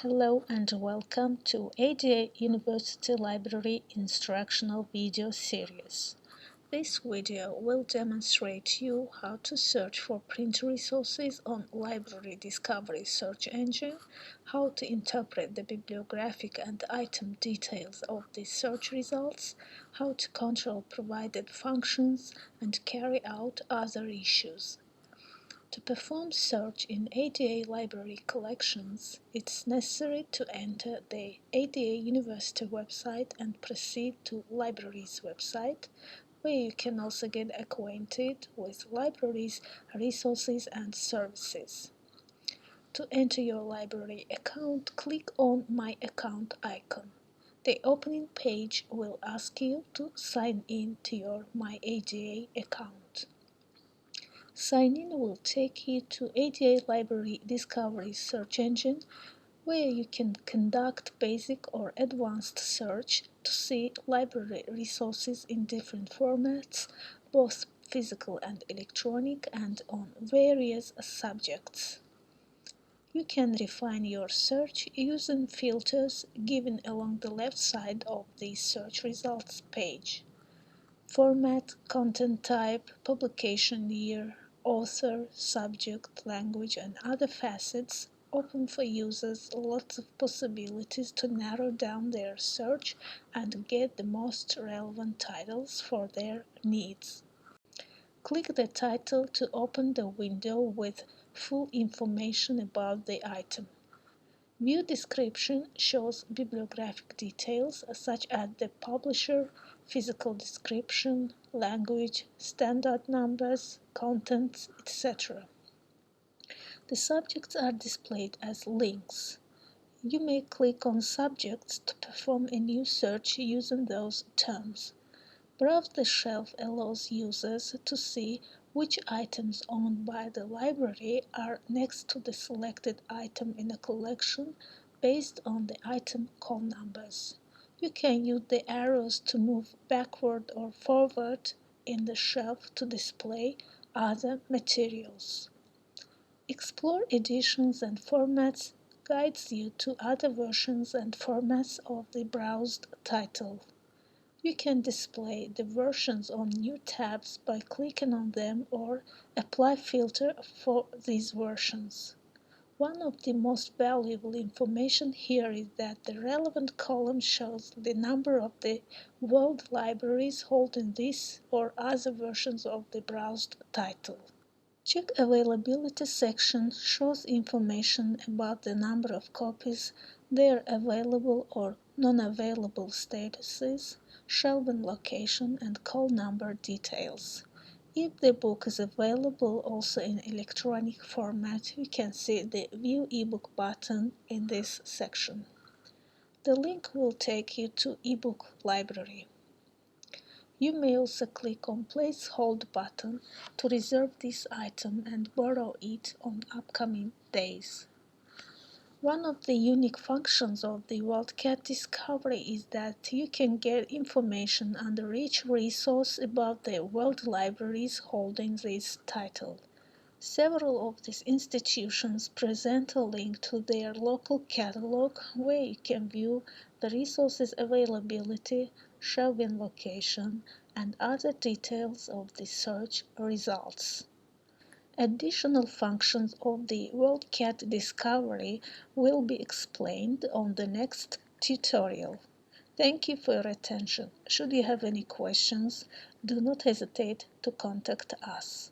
Hello and welcome to ADA University Library Instructional Video Series. This video will demonstrate you how to search for print resources on Library Discovery search engine, how to interpret the bibliographic and item details of the search results, how to control provided functions, and carry out other issues. To perform search in ADA library collections, it's necessary to enter the ADA University website and proceed to Libraries website, where you can also get acquainted with libraries, resources, and services. To enter your library account, click on My Account icon. The opening page will ask you to sign in to your My ADA account. Sign in will take you to ADA Library Discovery search engine, where you can conduct basic or advanced search to see library resources in different formats, both physical and electronic, and on various subjects. You can refine your search using filters given along the left side of the search results page. Format, content type, publication year, author, subject, language, and other facets open for users lots of possibilities to narrow down their search and get the most relevant titles for their needs. Click the title to open the window with full information about the item. View description shows bibliographic details such as the publisher, physical description, language, standard numbers, contents, etc. The subjects are displayed as links. You may click on subjects to perform a new search using those terms. Browse the shelf allows users to see which items owned by the library are next to the selected item in a collection based on the item call numbers. You can use the arrows to move backward or forward in the shelf to display other materials. Explore editions and formats guides you to other versions and formats of the browsed title. You can display the versions on new tabs by clicking on them or apply filter for these versions. One of the most valuable information here is that the relevant column shows the number of the world libraries holding this or other versions of the browsed title. Check Availability section shows information about the number of copies, their available or non-available statuses, shelving location, and call number details. If the book is available also in electronic format, you can see the View eBook button in this section. The link will take you to eBook Library. You may also click on Place Hold button to reserve this item and borrow it on upcoming days. One of the unique functions of the WorldCat Discovery is that you can get information under each resource about the world libraries holding this title. Several of these institutions present a link to their local catalog where you can view the resources availability, shelving location, and other details of the search results. Additional functions of the WorldCat Discovery will be explained on the next tutorial. Thank you for your attention. Should you have any questions, do not hesitate to contact us.